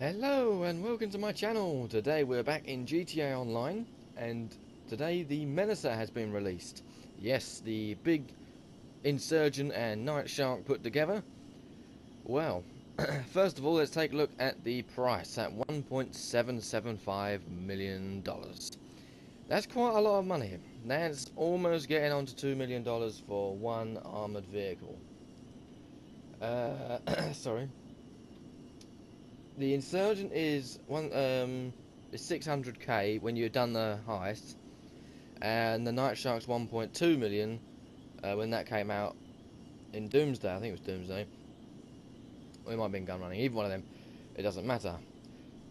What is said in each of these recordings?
Hello and welcome to my channel. Today we're back in GTA Online and today the Menacer has been released. Yes, the big Insurgent and Night Shark put together. Well, first of all let's take a look at the price at $1.775 million. That's quite a lot of money. That's almost getting on to $2 million for one armoured vehicle. Sorry. The Insurgent is 600k when you've done the heist, and the Night Shark's 1.2 million when that came out in Doomsday. I think it was Doomsday. Or it might have been Gun Running. Either one of them, it doesn't matter.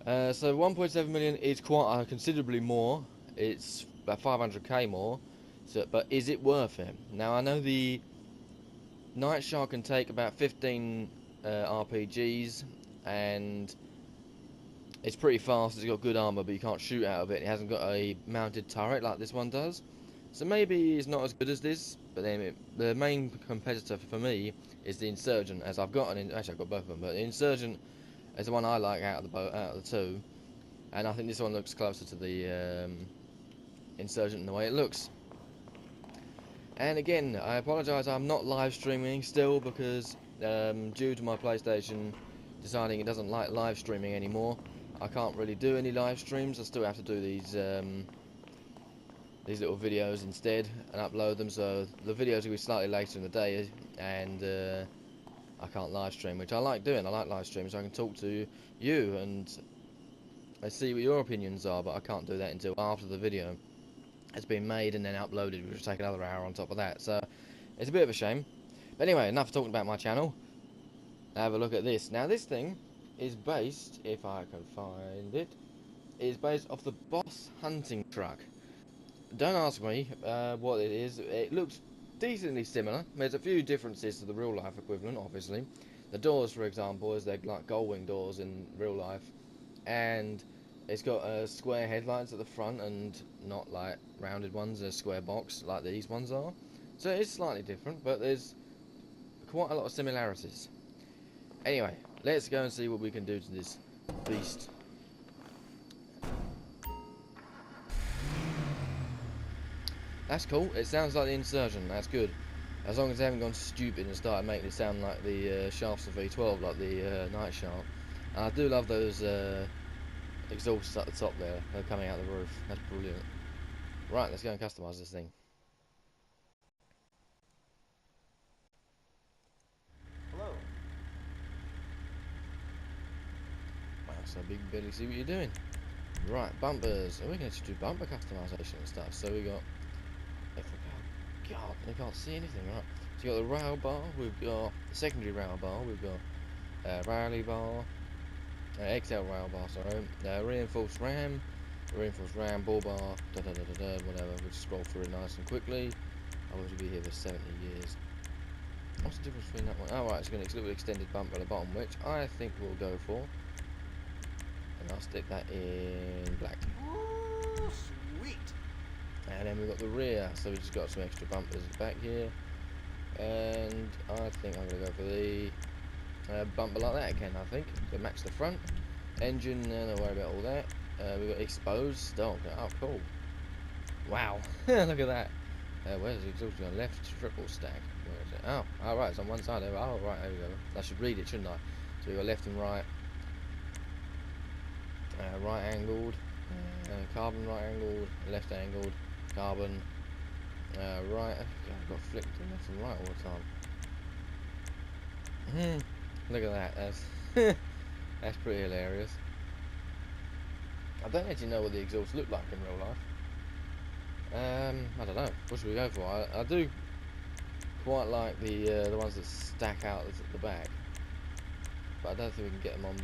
So 1.7 million is quite considerably more. It's about 500k more. So, but is it worth it? Now I know the Night Shark can take about 15 RPGs and it's pretty fast, it's got good armour, but you can't shoot out of it. It hasn't got a mounted turret like this one does. So maybe it's not as good as this, but then the main competitor for me is the Insurgent, as I've got actually I've got both of them, but the Insurgent is the one I like out of the two, and I think this one looks closer to the Insurgent in the way it looks. And again, I apologise, I'm not live streaming still because due to my PlayStation deciding it doesn't like live streaming anymore, I can't really do any live streams. I still have to do these little videos instead and upload them, so the videos will be slightly later in the day, and I can't live stream, which I like doing. I like live streams so I can talk to you and I see what your opinions are, but I can't do that until after the video has been made and then uploaded, which will take another hour on top of that, so it's a bit of a shame. But anyway, enough talking about my channel. Have a look at this. Now this thing is based, if I can find it, is based off the Boss hunting truck. Don't ask me what it is. It looks decently similar. There's a few differences to the real life equivalent, obviously. The doors, for example, is they're like gull-wing doors in real life, and it's got square headlights at the front and not like rounded ones, a square box like these ones are. So it's slightly different, but there's quite a lot of similarities. Anyway, let's go and see what we can do to this beast. That's cool. It sounds like the Insurgent. That's good. As long as they haven't gone stupid and started making it sound like the shafts of V12, like the Night Shark. And I do love those exhausts at the top there. They're coming out the roof. That's brilliant. Right, let's go and customise this thing. Hello. Wow, so Big Billy, see what you're doing. Right, bumpers. Oh, we can actually do bumper customisation and stuff. So we got. God, I can't see anything. Right. So you got the rail bar. We've got the secondary rail bar. We've got rally bar. XL rail bar, sorry. Reinforced ram, bull bar, whatever. We'll just scroll through it nice and quickly. I want to be here for 70 years. What's the difference between that one? Oh, right, it's got a little extended bumper at the bottom, which I think we'll go for. And I'll stick that in black. Ooh, sweet. And then we've got the rear, so we've just got some extra bumpers back here. And I think I'm going to go for the bumper like that again, I think, to match the front. Engine, don't worry about all that. We've got exposed stock. Oh, cool. Wow, look at that. Where's the exhaust gun? Left triple stack. Where is it? Oh, alright, it's on one side there. Oh, right, there we go. I should read it, shouldn't I? So we've got left and right. Right angled. Carbon right angled. Left angled. Carbon. Right. I've got flipped to left and right all the time. Look at that. That's that's pretty hilarious. I don't actually know what the exhaust look like in real life. I don't know. What should we go for? I do quite like the ones that stack out at the back, but I don't think we can get them on.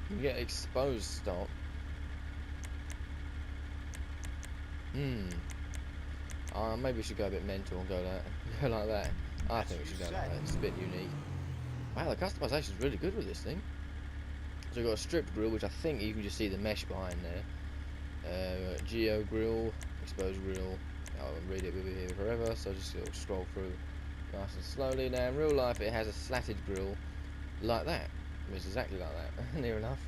We can get exposed stock. Maybe we should go a bit mental and go like that. I think we should go like that. It's a bit unique. Wow, the customization is really good with this thing. So we've got a stripped grille, which I think you can just see the mesh behind there. Geo grill, exposed grill. I'll read it, we'll be here forever, so just scroll through nice and slowly. Now in real life it has a slatted grill like that. It's exactly like that, near enough.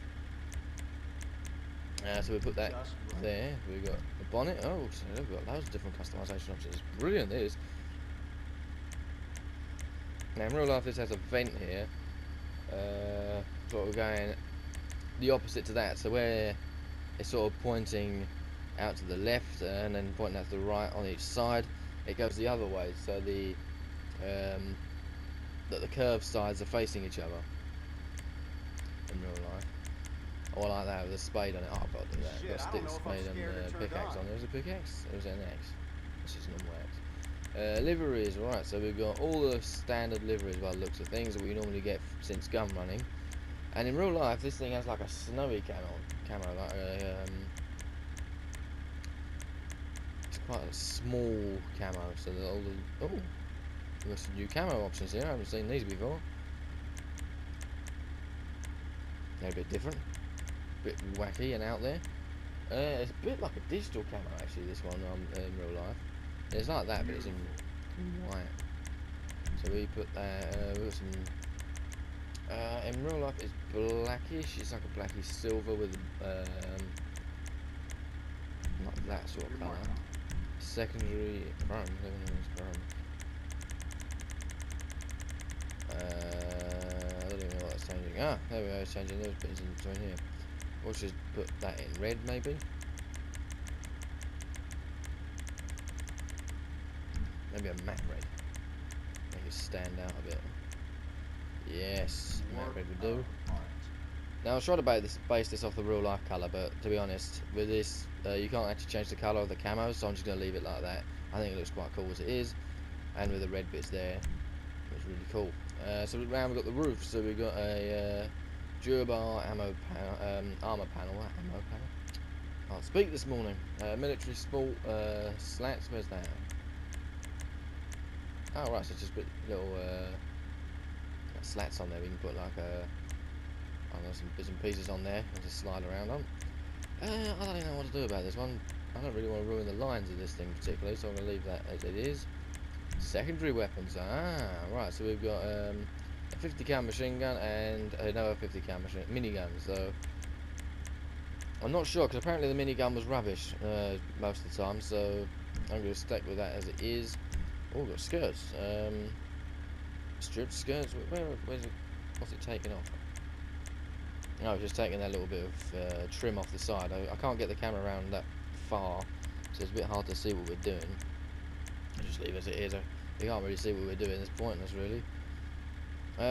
So we put that Just right. there. We got the bonnet. Oh, so we've got loads of different customization options. It's brilliant, this. Now, in real life, this has a vent here. So we're going the opposite to that. So where it's sort of pointing out to the left and then pointing out to the right on each side, it goes the other way. So that the curved sides are facing each other in real life. Or like that with a spade on it. Oh, I've got to do that. I've got Shit, to I stick don't the know if I'm spade and scared or the turned pickaxe on. on. There was a pickaxe. It was an X. This is normal X. Liveries, right, so we've got all the standard liveries by the looks of things that we normally get since gun running. And in real life, this thing has like a snowy camo like it's quite a small camo, so that all the, oh, there's some new camo options here, I haven't seen these before. They're a bit different, a bit wacky and out there. It's a bit like a digital camo actually, this one in real life. It's like that, but it's in white. So we put that, we got some, in real life it's blackish, it's like a blackish silver with, not that sort of colour. Secondary chrome, I don't even know what that's changing. Ah, there we go, it's changing those bits in between here. We'll just put that in red maybe. Maybe a matte red. Make it stand out a bit. Yes, matte red would do. Now I was trying to base this off the real life colour, but to be honest, with this, you can't actually change the colour of the camo, so I'm just going to leave it like that. I think it looks quite cool as it is, and with the red bits there, it's really cool. So around we've got the roof, so we've got a durable armor panel. Can't speak this morning. Military sport slats. Where's that? Oh right, so just put little slats on there. We can put like I don't know, some bits and pieces on there and just slide around on. I don't even know what to do about this one. I don't really want to ruin the lines of this thing particularly, so I'm going to leave that as it is. Secondary weapons. Ah, right. So we've got a 50 cal machine gun and another 50 cal minigun. So I'm not sure because apparently the minigun was rubbish most of the time. So I'm going to stick with that as it is. Oh, we've got skirts. Stripped skirts. Where's it? What's it taking off? No, I've just taken that little bit of trim off the side. I can't get the camera around that far, so it's a bit hard to see what we're doing. I'll just leave it as it is. You can't really see what we're doing. It's pointless, really.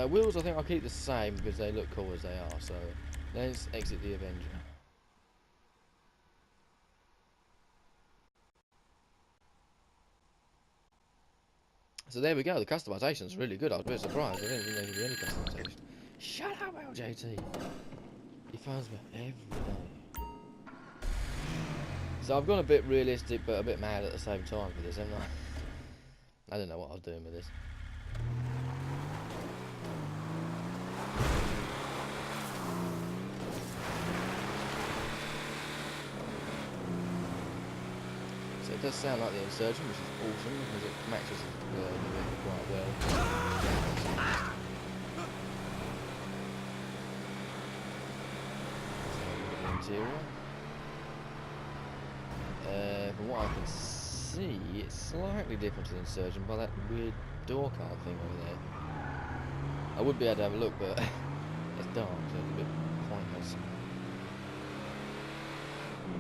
Wheels, I think I'll keep the same because they look cool as they are. So let's exit the Avenger. So there we go. The customization's really good. I was a bit surprised. I didn't think there could be any customization. Shut up, LJT. He phones me every day. So I've gone a bit realistic, but a bit mad at the same time for this, haven't I? I don't know what I was doing with this. So it does sound like the Insurgent, which is awesome because it matches the movie quite well. So the interior. From what I can see, it's slightly different to the Insurgent by that weird door card thing over there. I would be able to have a look, but it's dark, so it's a bit pointless.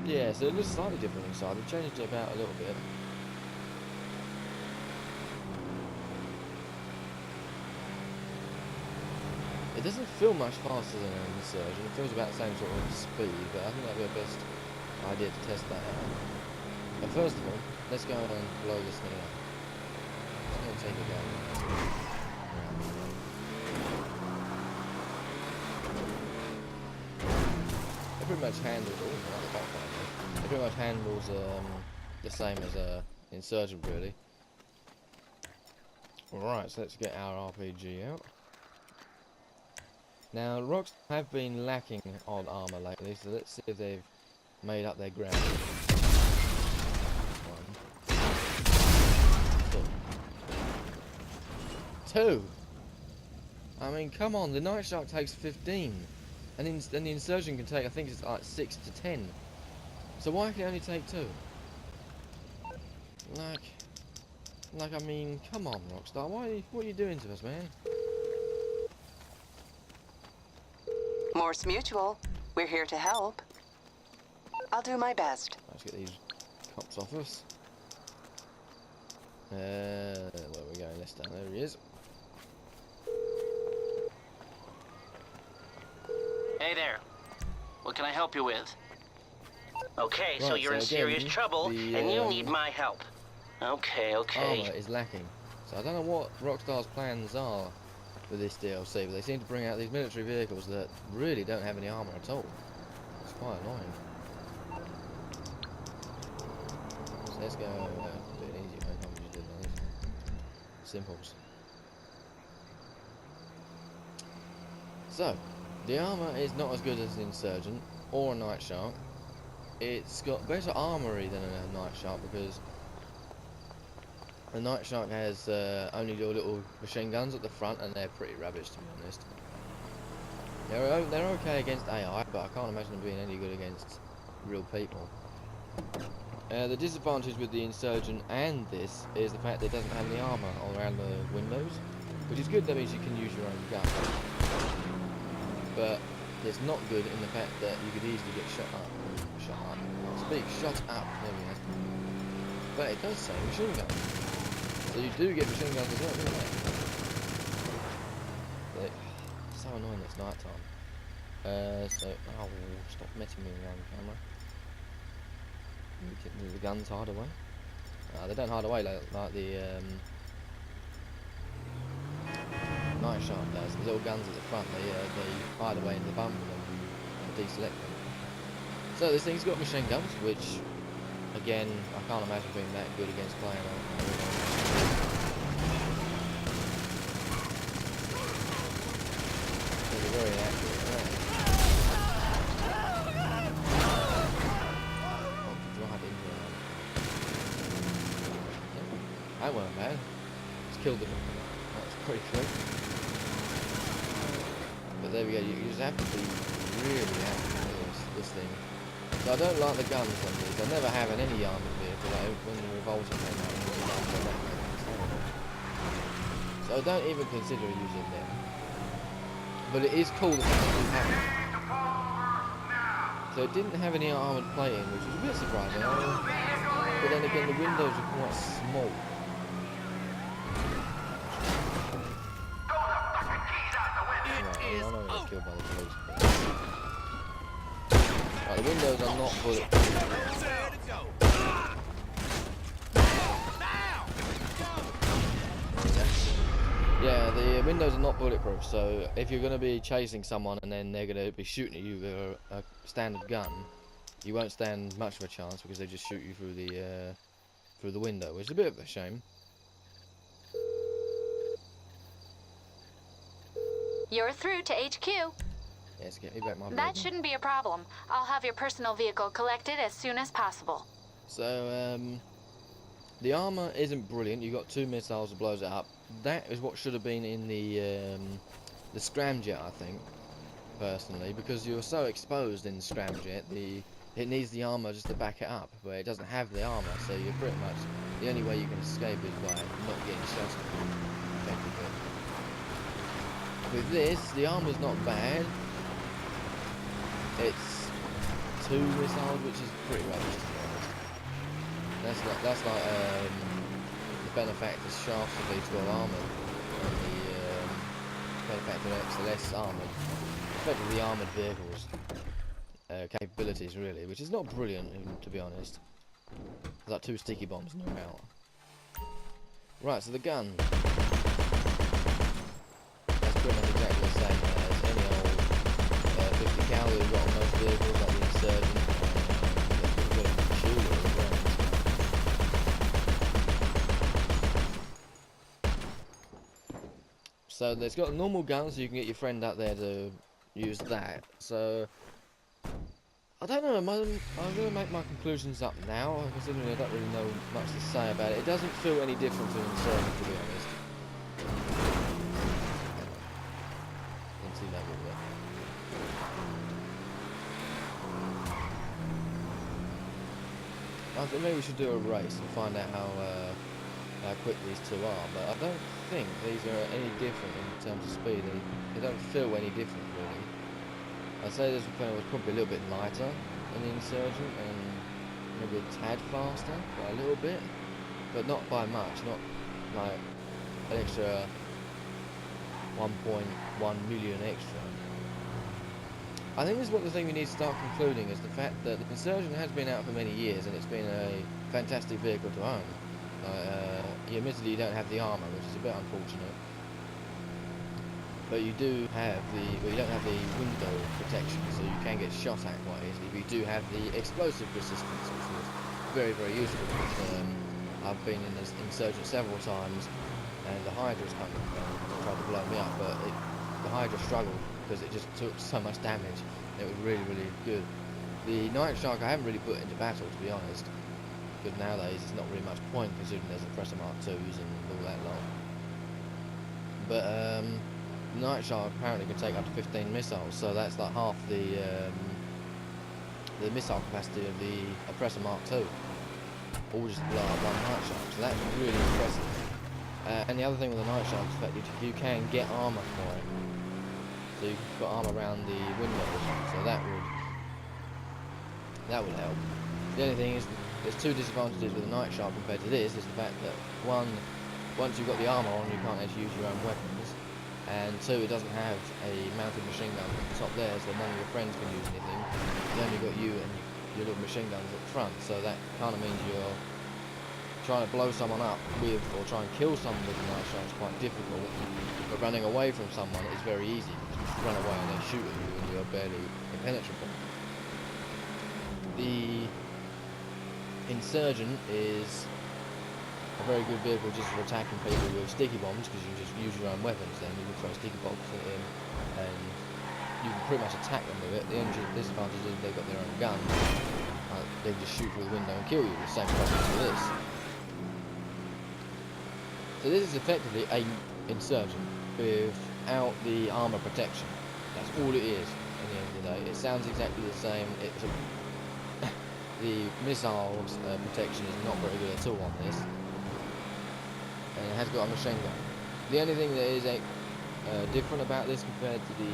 Yeah, so it looks slightly different inside. They've changed it about a little bit. It doesn't feel much faster than an Insurgent. It feels about the same sort of speed, but I think that'd be the best idea to test that out. But first of all, let's go and blow this thing up. I'm going to take it down. It pretty much handles. It pretty much handles the same as a Insurgent, really. Right, so let's get our RPG out. Now, Rocks have been lacking on armour lately, so let's see if they've made up their ground. 1, 2. 2! I mean, come on, the Night Shark takes 15. And the Insurgent can take, I think it's like 6 to 10. So why can it only take 2? I mean, come on, Rockstar. What are you doing to us, man? Morse Mutual. We're here to help. I'll do my best. Let's get these cops off us. Where are we going this time? There he is. Hey there. What can I help you with? Okay, so Right, you're in again, serious trouble, and you need my help. Okay. Armor is lacking. So I don't know what Rockstar's plans are with this DLC, but they seem to bring out these military vehicles that really don't have any armor at all. It's quite annoying. So let's go do it easy, man. Can't just do these. Simples. So, the armor is not as good as an Insurgent or a Night Shark. It's got better armory than a Night Shark because the Night Shark has only your little machine guns at the front, and they're pretty rubbish, to be honest. They're okay against AI, but I can't imagine them being any good against real people. The disadvantage with the Insurgent and this is the fact that it doesn't have any armor all around the windows, which is good. That means you can use your own gun. But it's not good in the fact that you could easily get shot up. Shot up. There we go. But it does say machine gun. So you do get machine guns as well, don't you? But it's so annoying it's night time. Oh, stop messing me around the camera. Move the guns hide away. They don't hide away like the Night Shark does. The little guns at the front, they hide away in the bumper when you deselect them. So this thing's got machine guns, which, again, I can't imagine being that good against playing on. They're very accurate, right? That weren't bad. Just killed them. That's pretty quick. But there we go. You just have to be really accurate with this thing. So I don't like the guns on these. I never have in any armoured vehicle. Like when the Revolver came out, so I don't even consider using them. But it is cool that it have it. So it didn't have any armoured plating, which was a bit surprising. But then again, the windows are quite small. I know I got killed by the police. Right, the windows are not bulletproof. Yeah, the windows are not bulletproof, so if you're going to be chasing someone and then they're going to be shooting at you with a standard gun, you won't stand much of a chance because they just shoot you through the window, which is a bit of a shame. You're through to HQ. Yes, get me back my That vehicle. shouldn't be a problem. I'll have your personal vehicle collected as soon as possible. So, the armor isn't brilliant. You got 2 missiles that blows it up. That is what should have been in the scramjet, I think, personally, because you're so exposed in the scramjet. It needs the armor just to back it up, where it doesn't have the armor. So you're pretty much the only way you can escape is by not getting shot effectively. With this, the armor's not bad. It's 2 missiles, which is pretty rubbish, to be honest. That's like the Benefactor's shafts of V12 armoured, and the Benefactor XLS armoured. Effectively armoured vehicles capabilities, really, which is not brilliant, to be honest. There's like 2 sticky bombs and you're out. Right, so the gun. That's pretty much exactly the same as any old 50 cal that we've got on most vehicles, like the Insurgent. So it's got a normal gun, so you can get your friend out there to use that. So I don't know. I'm going to make my conclusions up now, considering I don't really know much to say about it. It doesn't feel any different to Insurgent, to be honest. Can see that with it. I think maybe we should do a race and find out how quick these two are, but I don't think these are any different in terms of speed. They don't feel any different, really. I'd say this one was probably a little bit lighter than the Insurgent, and maybe a tad faster, by a little bit, but not by much, not like an extra 1.1 million extra. I think this is what the thing we need to start concluding is the fact that the Insurgent has been out for many years and it's been a fantastic vehicle to own. Admittedly you don't have the armour, which is a bit unfortunate, but you do have you don't have the window protection, so you can get shot at quite easily, but you do have the explosive resistance, which is very, very useful, because I've been in this Insurgent several times and the Hydra's come and tried to blow me up, but the Hydra struggled because it just took so much damage. It was really, really good. The Night Shark I haven't really put into battle, to be honest, because nowadays it's not really much point considering there's Oppressor Mark 2s and all that lot. But the Night Shark apparently can take up to 15 missiles, so that's like half the missile capacity of the Oppressor Mark 2, all just to blow up one Night Shark, so that's really impressive. And the other thing with the Night Shark is that you can get armour for it. So you can put armour around the windows, so that would help. The only thing is, there's two disadvantages with the Night Shark compared to this, is the fact that one, once you've got the armour on, you can't actually use your own weapons, and two, it doesn't have a mounted machine gun at the top there, so none of your friends can use anything. It's only got you and your little machine guns at the front, so that kind of means you're trying to blow someone up with, or try and kill someone with the Night Shark is quite difficult, but running away from someone is very easy, because you just run away and they shoot at you and you're barely impenetrable. The Insurgent is a very good vehicle just for attacking people with sticky bombs, because you can just use your own weapons then. You can throw sticky bombs at them and you can pretty much attack them with it. The only disadvantage is they've got their own gun. They just shoot through the window and kill you. The same problem with this. So this is effectively a Insurgent without the armour protection. That's all it is at the end of the day. It sounds exactly the same. The missiles protection is not very good at all on this, and it has got a machine gun. The only thing that is different about this compared to the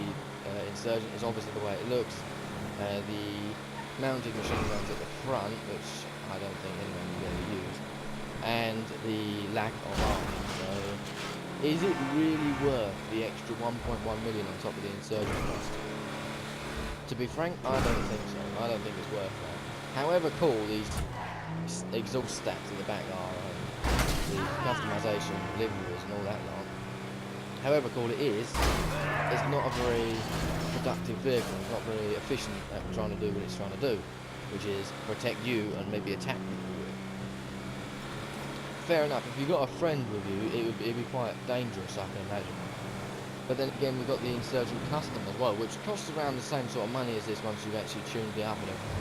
Insurgent is obviously the way it looks. The mounted machine guns at the front, which I don't think anyone will be able to use, and the lack of armor. So, is it really worth the extra 1.1 million on top of the Insurgent cost? To be frank, I don't think so. I don't think it's worth that. However cool these exhaust stacks at the back are, the customisation, liveries and all that lot, however cool it is, it's not a very productive vehicle. It's not very efficient at trying to do what it's trying to do, which is protect you and maybe attack people with. Fair enough, if you've got a friend with you, it'd be quite dangerous, I can imagine. But then again, we've got the Insurgent Custom as well, which costs around the same sort of money as this once you've actually tuned it up and everything,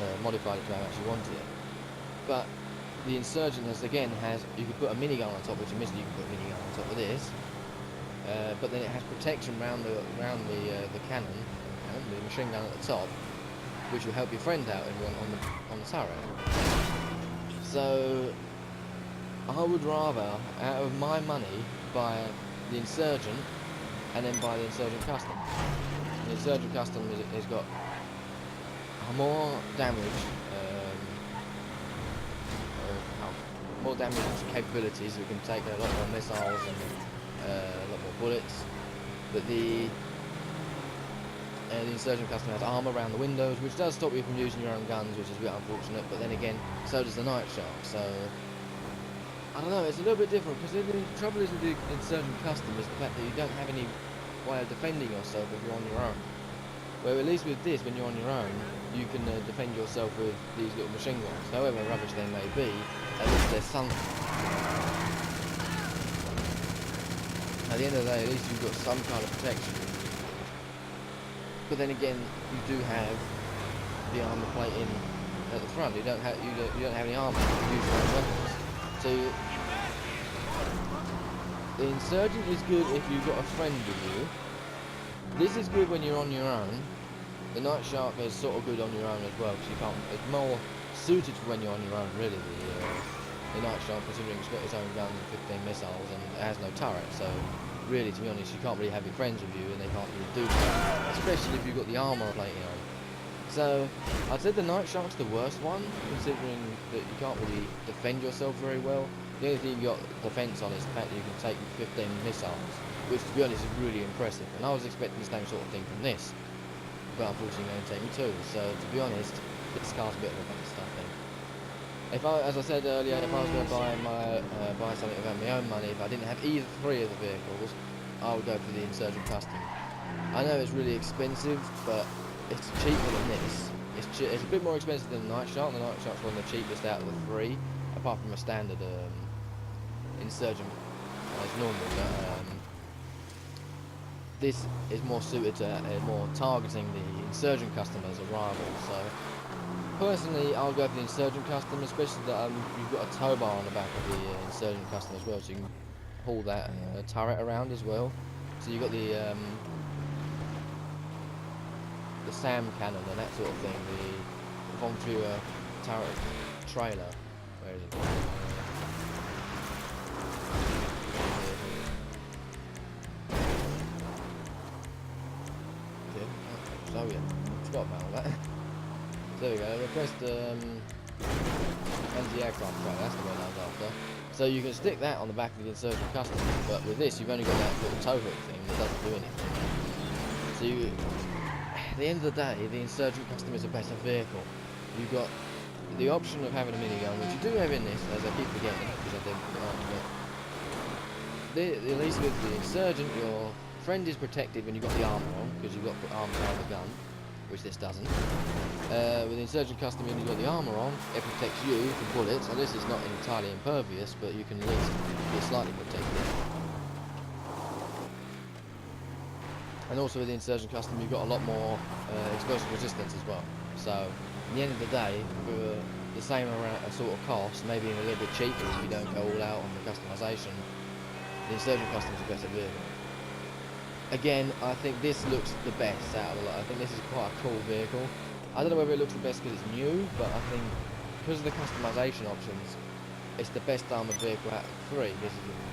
and modified it to how you actually wanted it. But the Insurgent you could put a minigun on top, which admittedly you can put a minigun on top of this, but then it has protection around the cannon, the machine gun at the top, which will help your friend out on the turret. So I would rather, out of my money, buy the Insurgent and then buy the Insurgent Custom. The Insurgent Custom has got more damage, more damage capabilities. We can take a lot more missiles and a lot more bullets. But the Insurgent Custom has armour around the windows, which does stop you from using your own guns, which is a bit unfortunate. But then again, so does the Night Shark. So I don't know. It's a little bit different, because the trouble is with the Insurgent Custom is the fact that you don't have any way of defending yourself if you're on your own. Where at least with this, when you're on your own, you can defend yourself with these little machine guns. However rubbish they may be, at least there's something. At the end of the day, at least you've got some kind of protection. But then again, you do have the armour plate in at the front. You don't have any armour. You can use your own weapons. So the Insurgent is good if you've got a friend with you. This is good when you're on your own, The Night Shark is sort of good on your own as well, because you can't. It's more suited for when you're on your own, really. The Night Shark, considering it's got its own guns and 15 missiles, and it has no turret, so really, to be honest, you can't really have your friends with you, and they can't really do that, especially if you've got the armor plating on. So, I'd say the Night Shark's the worst one, considering that you can't really defend yourself very well. The only thing you got defense on is the fact that you can take 15 missiles, which, to be honest, is really impressive. And I was expecting the same sort of thing from this, but unfortunately, it only take me 2. So, to be honest, this car's a bit of a bust, I think. If I, as I said earlier, if I was going to buy something with my own money, if I didn't have either 3 of the vehicles, I would go for the Insurgent Custom. I know it's really expensive, but it's cheaper than this. It's a bit more expensive than the Night Shark. The Night Shark's one of the cheapest out of the 3, apart from a standard Insurgent as normal. But, this is more suited to more targeting the Insurgent customers' arrival. So personally, I'll go for the Insurgent Custom, especially that you've got a tow bar on the back of the Insurgent Custom as well, so you can pull that turret around as well. So you've got the SAM cannon and that sort of thing, the Von Führer turret trailer. Where is it? Oh yeah, forgot about all that. There we go, request anti-aircraft trailer, that's the one I was after. So you can stick that on the back of the Insurgent Custom, but with this you've only got that little tow hook thing that doesn't do anything. So you, at the end of the day, the Insurgent Custom is a better vehicle. You've got the option of having a minigun, which you do have in this, as I keep forgetting, because I didn't. At least with the Insurgent, your friend is protected when you've got the armour on, because you've got the armour on the gun, which this doesn't. With the Insurgent Custom, when you've got the armour on, it protects you from bullets. So this is not entirely impervious, but you can at least be slightly protected. And also with the Insurgent Custom, you've got a lot more explosive resistance as well. So, at the end of the day, for the same sort of cost, maybe even a little bit cheaper if you don't go all out on the customisation, the Insurgent Custom is a better vehicle. Again, I think this looks the best out of the lot. I think this is quite a cool vehicle. I don't know whether it looks the best because it's new, but I think because of the customisation options, it's the best armoured vehicle out of the 3.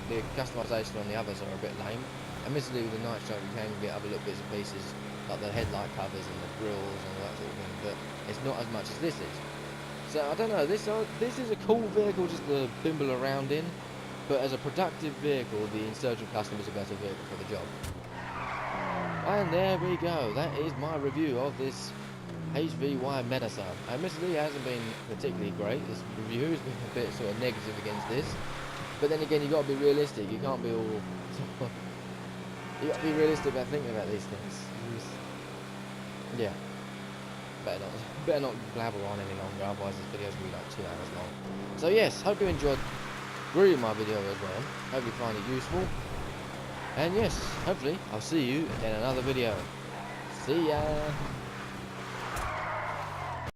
The customisation on the others are a bit lame. Admittedly, with the Night Shark, you can get other little bits and pieces, like the headlight covers and the grills and all that sort of thing, but it's not as much as this is. So, I don't know, this is a cool vehicle just to bimble around in, but as a productive vehicle, the Insurgent Custom is a better vehicle for the job. And there we go, that is my review of this HVY Menacer. Admittedly, it hasn't been particularly great. This review has been a bit sort of negative against this, but then again, you've got to be realistic. You can't be all... you got to be realistic about thinking about these things. Yeah. Better not blabber on any longer, otherwise this video's going to be like 2 hours long. So yes, hope you enjoyed my video as well. Hope you find it useful. And yes, hopefully I'll see you in another video. See ya!